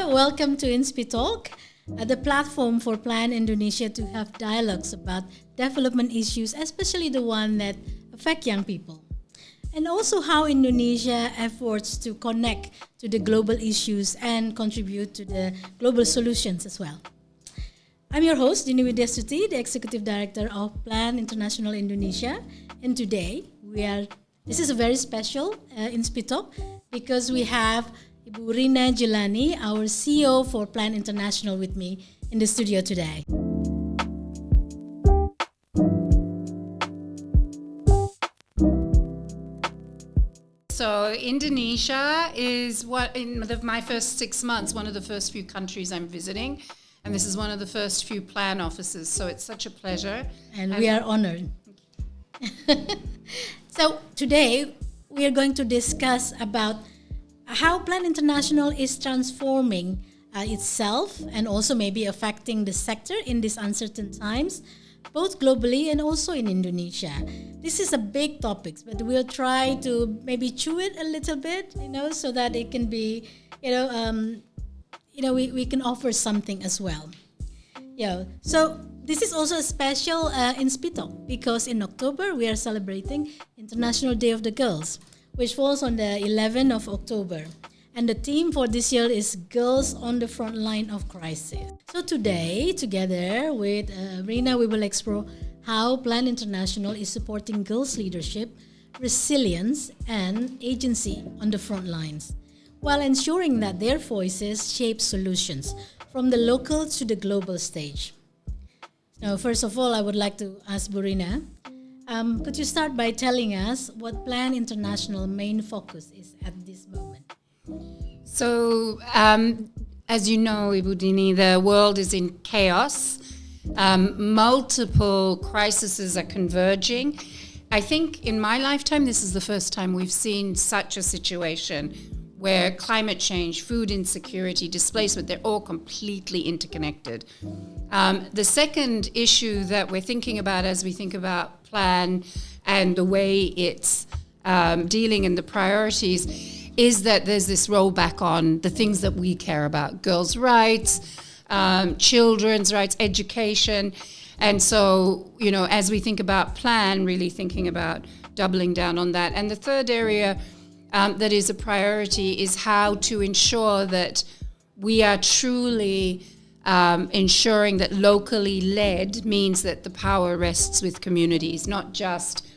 welcome to INSPI Talk, the platform for Plan Indonesia to have dialogues about development issues, especially the one that affect young people. And also how Indonesia efforts to connect to the global issues and contribute to the global solutions as well. I'm your host, Dini Widyastuti, the Executive Director of Plan International Indonesia. And today, this is a very special INSPI Talk because we have Ibu Rina Jilani, our CEO for Plan International, with me in the studio today. So Indonesia is my first 6 months, one of the first few countries I'm visiting. And this is one of the first few plan offices. So it's such a pleasure. And we are honored. So today we are going to discuss about how Plan International is transforming itself and also maybe affecting the sector in these uncertain times, both globally and also in Indonesia. This is a big topic, but we'll try to maybe chew it a little bit, so that it can be, we can offer something as well. Yeah. So this is also a special INSPI Talk because in October we are celebrating International Day of the Girls, which falls on the 11th of October. And the theme for this year is Girls on the Front Line of Crisis. So today, together with Rina, we will explore how Plan International is supporting girls' leadership, resilience, and agency on the front lines, while ensuring that their voices shape solutions from the local to the global stage. Now, first of all, I would like to ask Burina, could you start by telling us what Plan International main focus is at this moment? So, as you know, Ibu Dini, the world is in chaos. Multiple crises are converging. I think in my lifetime, this is the first time we've seen such a situation where climate change, food insecurity, displacement, they're all completely interconnected. The second issue that we're thinking about as we think about Plan and the way it's dealing in the priorities is that there's this rollback on the things that we care about, girls' rights, children's rights, education. And so, as we think about Plan, really thinking about doubling down on that. And the third area that is a priority is how to ensure that we are truly ensuring that locally led means that the power rests with communities, not just,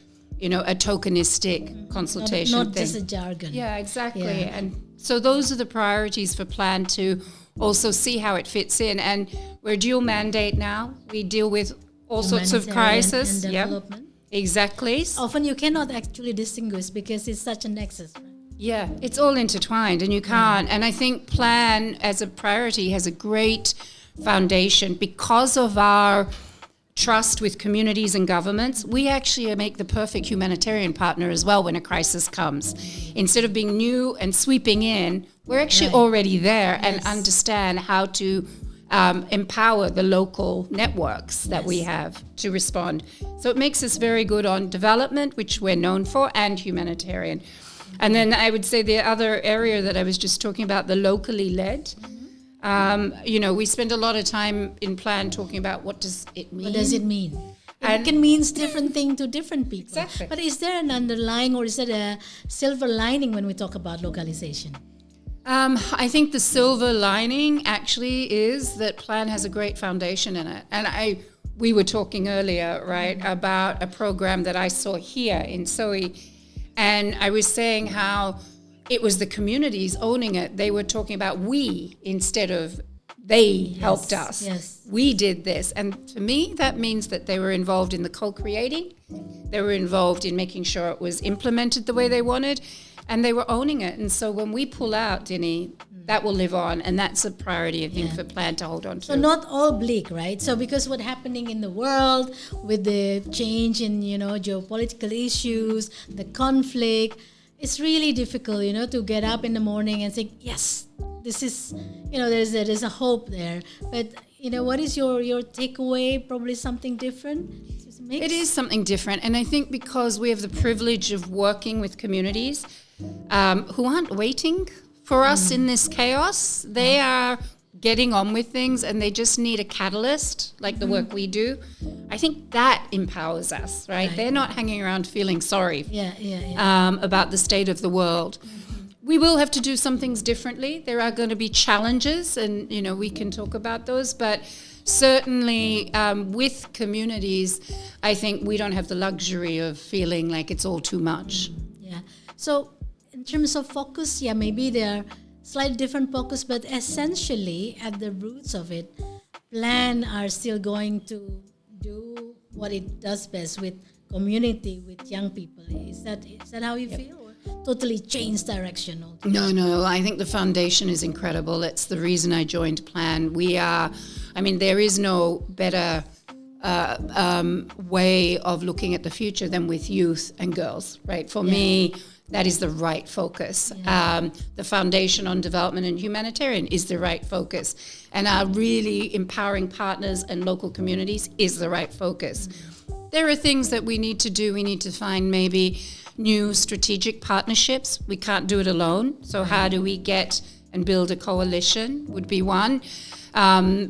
a tokenistic consultation Not thing. just a jargon. Yeah, exactly. Yeah. And so those are the priorities for Plan to also see how it fits in. And we're dual mandate now. We deal with all sorts of crises. And development. Exactly. Often you cannot actually distinguish because it's such a nexus. Right? Yeah, it's all intertwined and you can't. And I think Plan as a priority has a great foundation because of our trust with communities and governments. We actually make the perfect humanitarian partner as well when a crisis comes. Instead of being new and sweeping in, we're actually already there and understand how to empower the local networks that we have to respond. So it makes us very good on development, which we're known for, and humanitarian. And then I would say the other area that I was just talking about, the locally led. We spend a lot of time in Plan talking about what does it mean. What does it mean? It can mean different things to different people. Exactly. But is there an underlying or is there a silver lining when we talk about localization? I think the silver lining actually is that Plan has a great foundation in it. And we were talking earlier, right, about a program that I saw here in SOE. And I was saying how it was the communities owning it. They were talking about we instead of they helped us. Yes. We did this. And to me, that means that they were involved in the co-creating. They were involved in making sure it was implemented the way they wanted. And they were owning it. And so when we pull out, Dini, that will live on. And that's a priority, I think, for Plan to hold on to. So not all bleak, right? So because what's happening in the world with the change in, geopolitical issues, the conflict, it's really difficult, to get up in the morning and think, yes, this is, there's a hope there. But, what is your takeaway? Probably something different? It is something different. And I think because we have the privilege of working with communities who aren't waiting for us in this chaos. They are getting on with things, and they just need a catalyst, like the work we do. I think that empowers us, right? They're not hanging around feeling sorry about the state of the world. We will have to do some things differently. There are going to be challenges, and we can talk about those, but certainly with communities, I think we don't have the luxury of feeling like it's all too much. Yeah. So in terms of focus, maybe there are slightly different focus, but essentially at the roots of it, Plan are still going to do what it does best with community, with young people. Is that how you feel? Or totally change direction altogether? No, I think the foundation is incredible. It's the reason I joined Plan. There is no better way of looking at the future than with youth and girls, right? For me, that is the right focus. The Foundation on Development and Humanitarian is the right focus. And our really empowering partners and local communities is the right focus. There are things that we need to do. We need to find maybe new strategic partnerships. We can't do it alone. So how do we get and build a coalition would be one.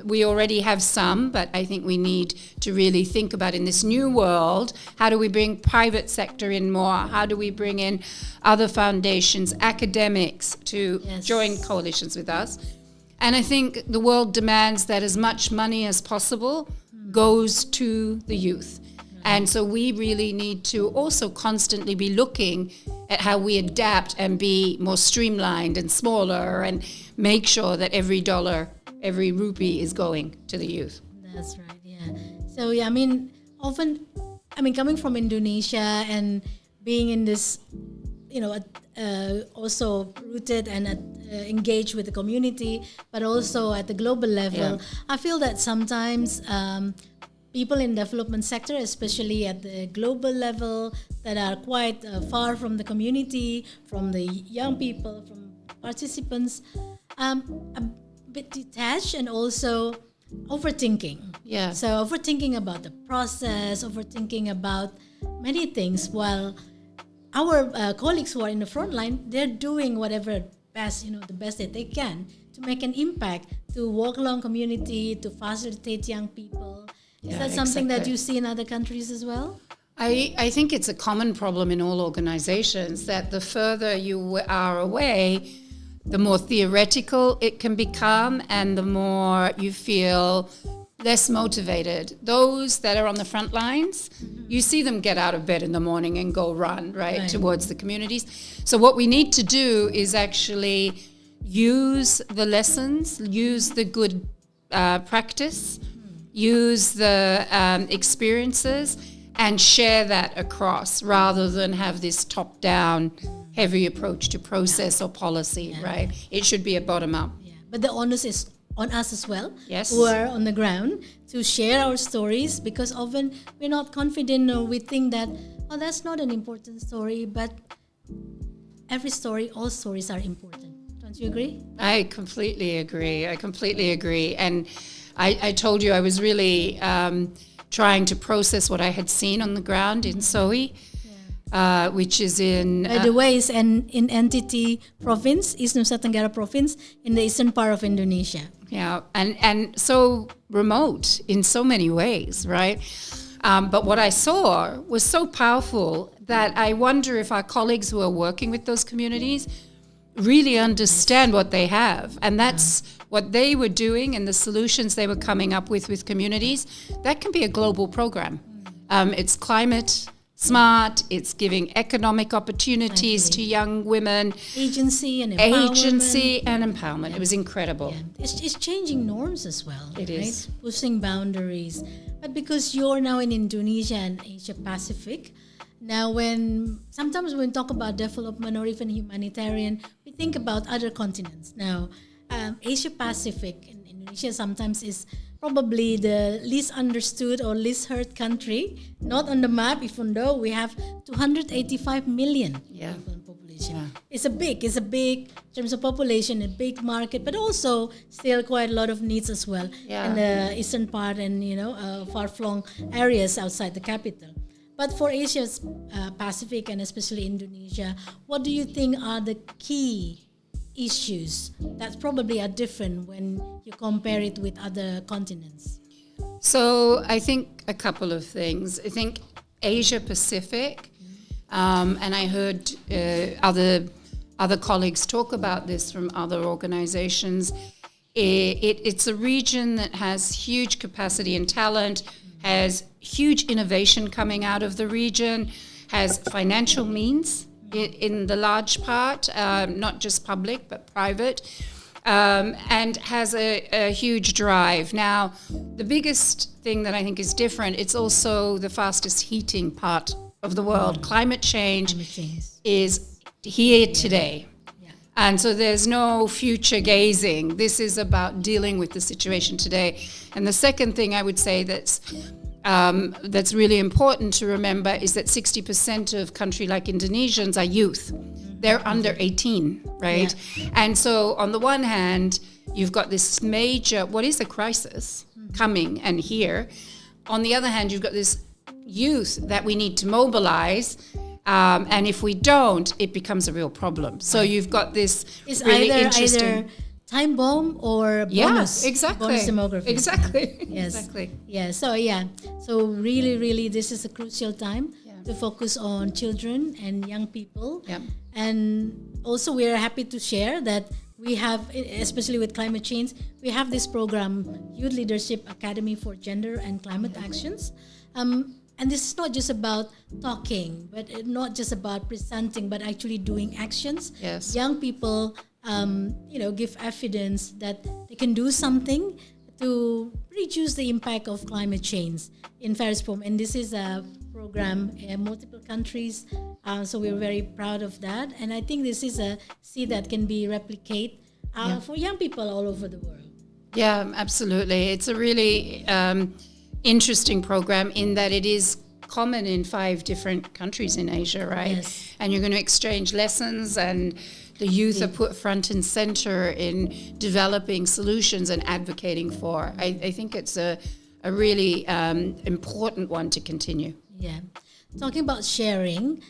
We already have some, but I think we need to really think about, in this new world, how do we bring private sector in more? How do we bring in other foundations, academics to join coalitions with us? And I think the world demands that as much money as possible goes to the youth. And so we really need to also constantly be looking at how we adapt and be more streamlined and smaller and make sure that every dollar, every rupee is going to the youth. That's right, yeah. So, coming from Indonesia and being in this, also rooted and engaged with the community, but also at the global level, I feel that sometimes people in development sector, especially at the global level, that are quite far from the community, from the young people, from participants, a bit detached and also overthinking. Yeah. So overthinking about the process, overthinking about many things, while our colleagues who are in the front line, they're doing whatever best, the best that they can to make an impact, to walk along community, to facilitate young people. Is that something that you see in other countries as well? I think it's a common problem in all organizations that the further you are away, the more theoretical it can become and the more you feel less motivated. Those that are on the front lines, you see them get out of bed in the morning and go run, right, towards the communities. So what we need to do is actually use the lessons, use the good practice, use the experiences and share that across rather than have this top-down heavy approach to process or policy, right? It should be a bottom-up. Yeah. But the onus is on us as well, yes, who are on the ground, to share our stories, because often we're not confident or we think that, that's not an important story, but all stories are important. Don't you agree? I completely agree. And I told you I was really trying to process what I had seen on the ground in Soe, which is in... By the way, it's in Entity Province, East Nusa Tenggara Province, in the eastern part of Indonesia. Yeah, and so remote in so many ways, right? But what I saw was so powerful that I wonder if our colleagues who are working with those communities really understand what they have. And that's what they were doing and the solutions they were coming up with communities. That can be a global program. It's climate smart, it's giving economic opportunities to young women. Agency and empowerment. Yeah. It was incredible. Yeah. It's changing norms as well. It is. Pushing boundaries. But because you're now in Indonesia and Asia Pacific, now sometimes when we talk about development or even humanitarian, we think about other continents. Now, Asia Pacific in Indonesia sometimes is probably the least understood or least heard country, not on the map, even though we have 285 million people in population. Yeah. It's a big, in terms of population, a big market, but also still quite a lot of needs as well in the eastern part and, far-flung areas outside the capital. But for Asia Pacific and especially Indonesia, what do you think are the key issues that probably are different when you compare it with other continents? So I think a couple of things. I think Asia Pacific, and I heard other colleagues talk about this from other organizations. It's a region that has huge capacity and talent, has huge innovation coming out of the region, has financial means in the large part, not just public but private, and has a huge drive. Now, the biggest thing that I think is different, it's also the fastest heating part of the world. Climate change is here today. And so there's no future gazing. This is about dealing with the situation today. And the second thing I would say that's really important to remember is that 60% of countries like Indonesians are youth. They're under 18, right? Yeah. And so on the one hand, you've got this major, what is a crisis coming and here. On the other hand, you've got this youth that we need to mobilize. And if we don't, it becomes a real problem. So you've got this really interesting... Either time bomb or bonus. Yeah, exactly. Bonus demography. Exactly. Yes. Exactly. Yeah. So really, this is a crucial time to focus on children and young people. Yeah. And also, we are happy to share that we have, especially with climate change, we have this program, Youth Leadership Academy for Gender and Climate Actions. And this is not just about talking, but not just about presenting, but actually doing actions. Yes. Young people, give evidence that they can do something to reduce the impact of climate change in various forms. And this is a program in multiple countries, so we're very proud of that. And I think this is a seed that can be replicated for young people all over the world. Yeah, absolutely. It's a really... interesting program in that it is common in 5 different countries in Asia, right? Yes. And you're going to exchange lessons, and the youth are put front and center in developing solutions and advocating for. I think it's a really important one to continue. Yeah. Talking about sharing,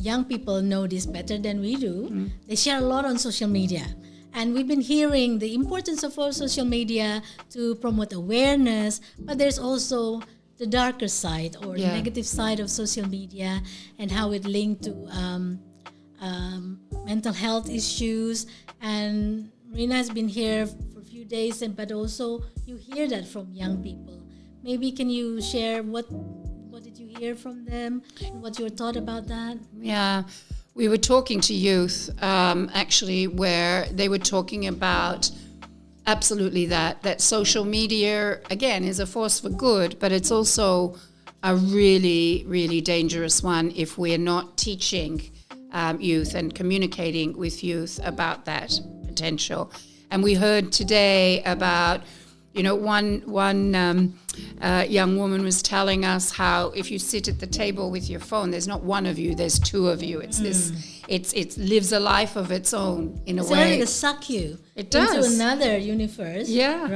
young people know this better than we do. They share a lot on social media. And we've been hearing the importance of our social media to promote awareness, but there's also the darker side or the negative side of social media and how it linked to mental health issues. And Rina has been here for a few days, but also you hear that from young people. Maybe can you share what did you hear from them? What's your thought about that? Yeah. We were talking to youth, actually, where they were talking about absolutely that social media, again, is a force for good, but it's also a really, really dangerous one if we're not teaching youth and communicating with youth about that potential. And we heard today about, one young woman was telling us how if you sit at the table with your phone, there's not one of you, there's 2 of you. It's it lives a life of its own in a way. It's to suck you into another universe,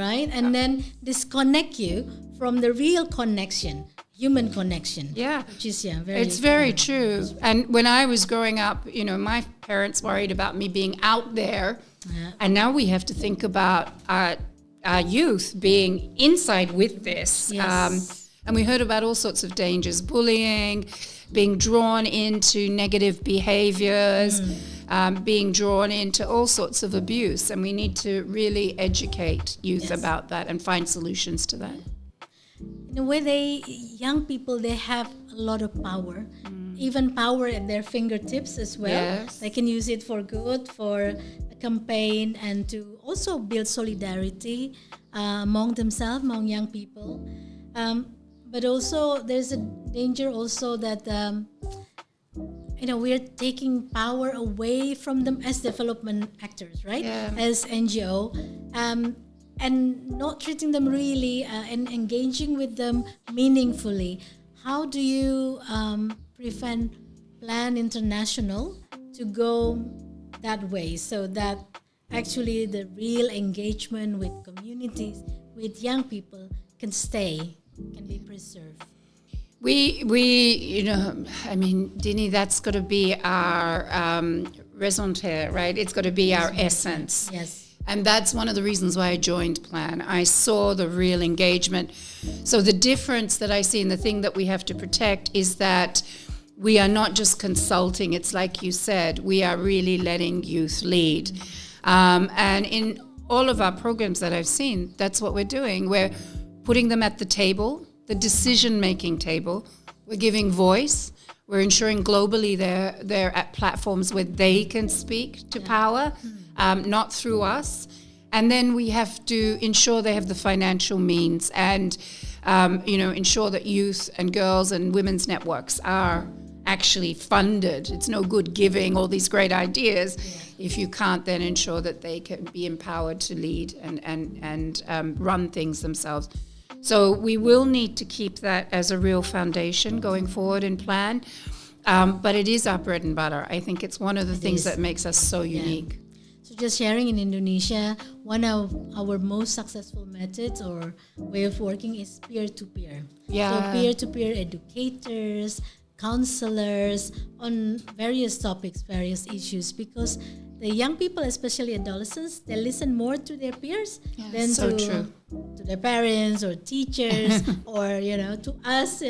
right? And then disconnect you from the real connection, human connection. Yeah. Which is, very true. And when I was growing up, my parents worried about me being out there. Yeah. And now we have to think about our youth being inside with this. Yes. And we heard about all sorts of dangers, bullying, being drawn into negative behaviors, being drawn into all sorts of abuse. And we need to really educate youth about that and find solutions to that. In a way, young people, they have a lot of power, even power at their fingertips as well. Yes. They can use it for good, for a campaign, and to also build solidarity among themselves, among young people. But also, there's a danger also that, we're taking power away from them as development actors, right? Yeah. As NGO. And not treating them really and engaging with them meaningfully. How do you prevent Plan International to go that way so that actually the real engagement with communities, with young people can be preserved? We Dini, that's got to be our raison d'être, right? It's got to be our essence. Yes. And that's one of the reasons why I joined Plan. I saw the real engagement. So the difference that I see, and the thing that we have to protect, is that we are not just consulting. It's like you said, we are really letting youth lead. And in all of our programs that I've seen, that's what we're doing. We're putting them at the table, the decision-making table. We're giving voice. We're ensuring globally they're at platforms where they can speak to power. Not through us. And then we have to ensure they have the financial means and, ensure that youth and girls and women's networks are actually funded. It's no good giving all these great ideas if you can't then ensure that they can be empowered to lead and run things themselves. So we will need to keep that as a real foundation going forward in Plan. But it is our bread and butter. I think it's one of the things that makes us so unique. So just sharing, in Indonesia, one of our most successful methods or way of working is peer-to-peer. Yeah. So peer-to-peer educators, counselors on various topics, various issues, because the young people, especially adolescents, they listen more to their peers than to their parents or teachers or, to us.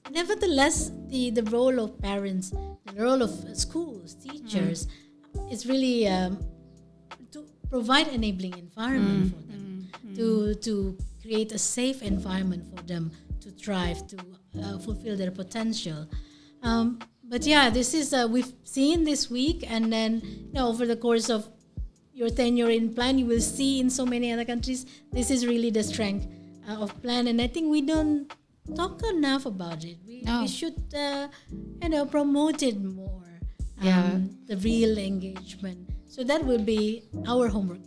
Nevertheless, the role of parents, the role of schools, teachers, is really to provide enabling environment for them, to create a safe environment for them to thrive, to fulfill their potential. But this is we've seen this week, and then over the course of your tenure in Plan, you will see in so many other countries. This is really the strength of Plan, and I think we don't talk enough about it. We should promote it more. The real engagement. So that will be our homework.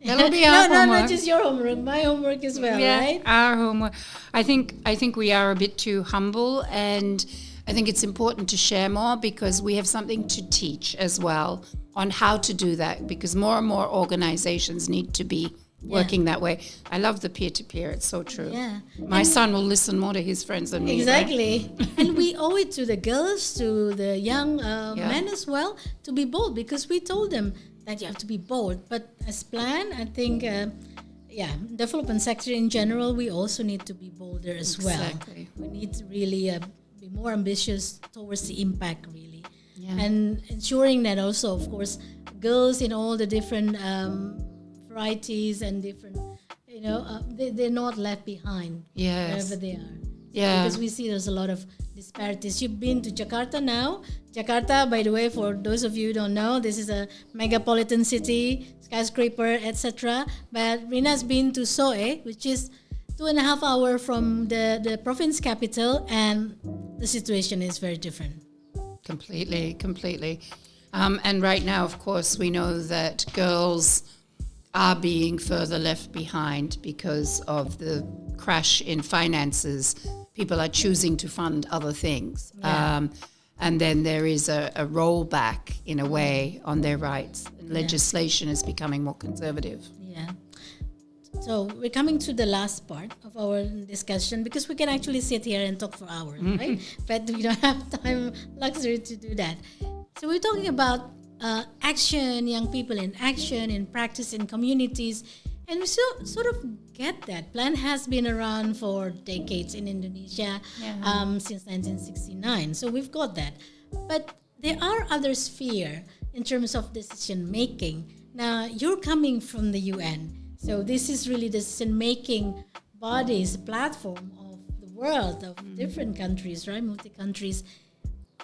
That'll be our homework. No, not just your homework. My homework as well, right? Our homework. I think we are a bit too humble, and I think it's important to share more because we have something to teach as well on how to do that, because more and more organizations need to be working that way. I love the peer-to-peer. It's so true. Yeah. My son will listen more to his friends than me. Exactly. Right? And we owe it to the girls, to the young men as well, to be bold, because we told them that you have to be bold. But as Plan, I think, development sector in general, we also need to be bolder as well. We need to really be more ambitious towards the impact, really. Yeah. And ensuring that also, of course, girls in all the different varieties and different, they're not left behind wherever they are. Because we see there's a lot of disparities. You've been to Jakarta now. Jakarta, by the way, for those of you who don't know, this is a megapolitan city, skyscraper, etc. But Rina's been to Soe, which is 2.5 hours from the province capital, and the situation is very different. Completely. And right now, of course, we know that girls are being further left behind because of the crash in finances. People are choosing to fund other things. And then there is a rollback, in a way, on their rights. Legislation is becoming more conservative. Yeah. So we're coming to the last part of our discussion, because we can actually sit here and talk for hours, right? But we don't have luxury to do that. So we're talking about action, young people in action, in practice, in communities. And we sort of get that. Plan has been around for decades in Indonesia, since 1969. So we've got that. But there are other spheres in terms of decision making. Now, you're coming from the UN. So this is really decision making bodies, platform of the world, of different countries, right? Multi-countries.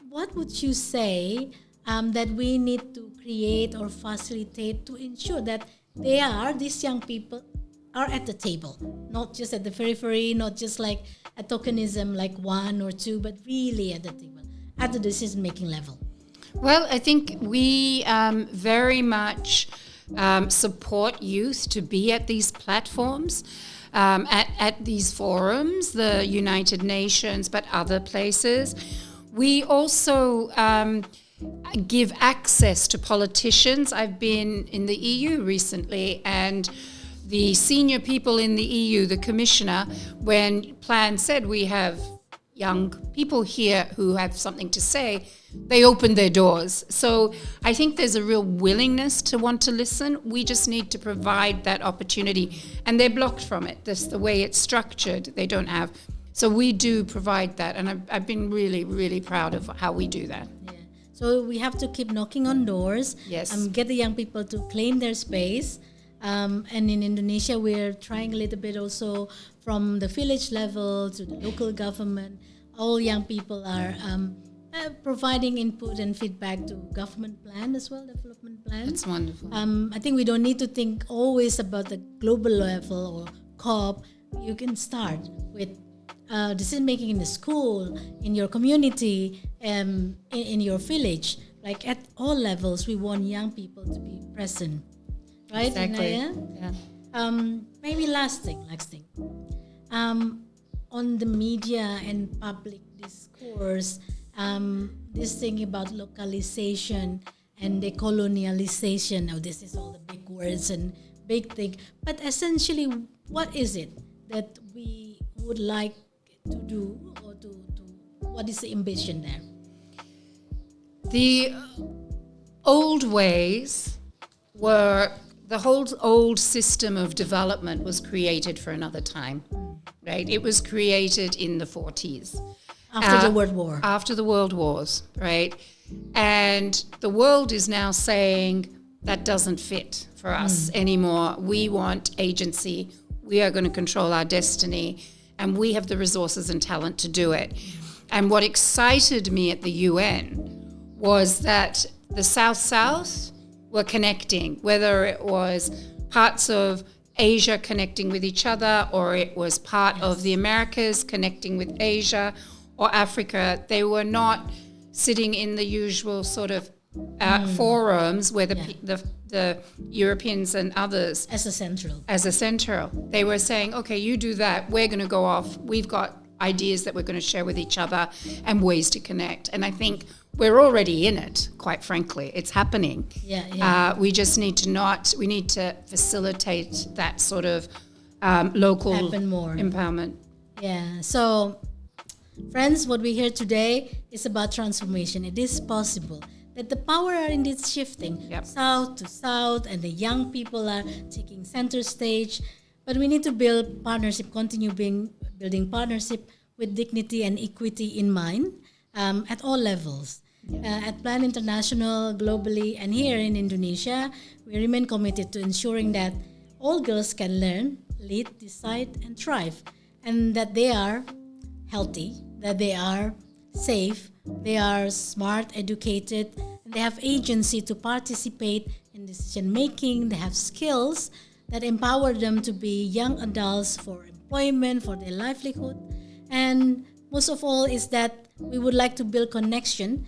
What would you say that we need to create or facilitate to ensure that these young people are at the table, not just at the periphery, not just like a tokenism like one or two, but really at the table, at the decision-making level? Well, I think we very much support youth to be at these platforms, at these forums, the United Nations, but other places. We also give access to politicians. I've been in the EU recently, and the senior people in the EU, the commissioner, when Plan said we have young people here who have something to say, they open their doors. So I think there's a real willingness to want to listen. We just need to provide that opportunity. And they're blocked from it. That's the way it's structured. They don't have. So we do provide that. And I've been really, really proud of how we do that. Yeah. So we have to keep knocking on doors. Yes. Get the young people to claim their space. And in Indonesia, we're trying a little bit also from the village level to the local government. All young people are providing input and feedback to government plan as well, development plans. That's wonderful. I think we don't need to think always about the global level or COP. You can start with decision making in the school, in your community, in your village. Like at all levels, we want young people to be present. Right, Exactly. Inaya? Yeah. Maybe last thing. On the media and public discourse, this thing about localization and decolonialization. This is all the big words and big thing. But essentially, what is it that we would like to do, or to what is the ambition there? The old ways were, the whole old system of development was created for another time, right? It was created in the 40s. After the World War. After the World Wars, right? And the world is now saying that doesn't fit for us anymore. We want agency. We are going to control our destiny, and we have the resources and talent to do it. And what excited me at the UN was that the South-South were connecting, whether it was parts of Asia connecting with each other, or it was part of the Americas connecting with Asia or Africa. They were not sitting in the usual sort of forums where the Europeans and others As a central. They were saying, okay, you do that, we're going to go off, we've got ideas that we're going to share with each other and ways to connect. And I think we're already in it, quite frankly. It's happening. We just need to facilitate that sort of local empowerment. Yeah. So, friends, what we hear today is about transformation. It is possible that the power are indeed shifting south to south, and the young people are taking center stage. But we need to build partnership, continue building partnership with dignity and equity in mind at all levels. At Plan International, globally, and here in Indonesia, we remain committed to ensuring that all girls can learn, lead, decide, and thrive, and that they are healthy, that they are safe, they are smart, educated, and they have agency to participate in decision making. They have skills that empower them to be young adults for employment, for their livelihood. And most of all is that we would like to build connection,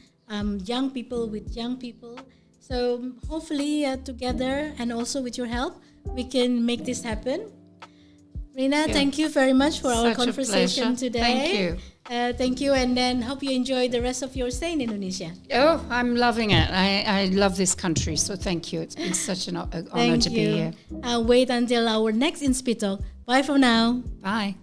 young people with young people. So hopefully together, and also with your help, we can make this happen. Rina, thank you very much for our conversation today. Thank you. Thank you, and then hope you enjoy the rest of your stay in Indonesia. Oh, I'm loving it. I love this country, so thank you. It's been such an honor to be here. Wait until our next Inspito. Bye for now. Bye.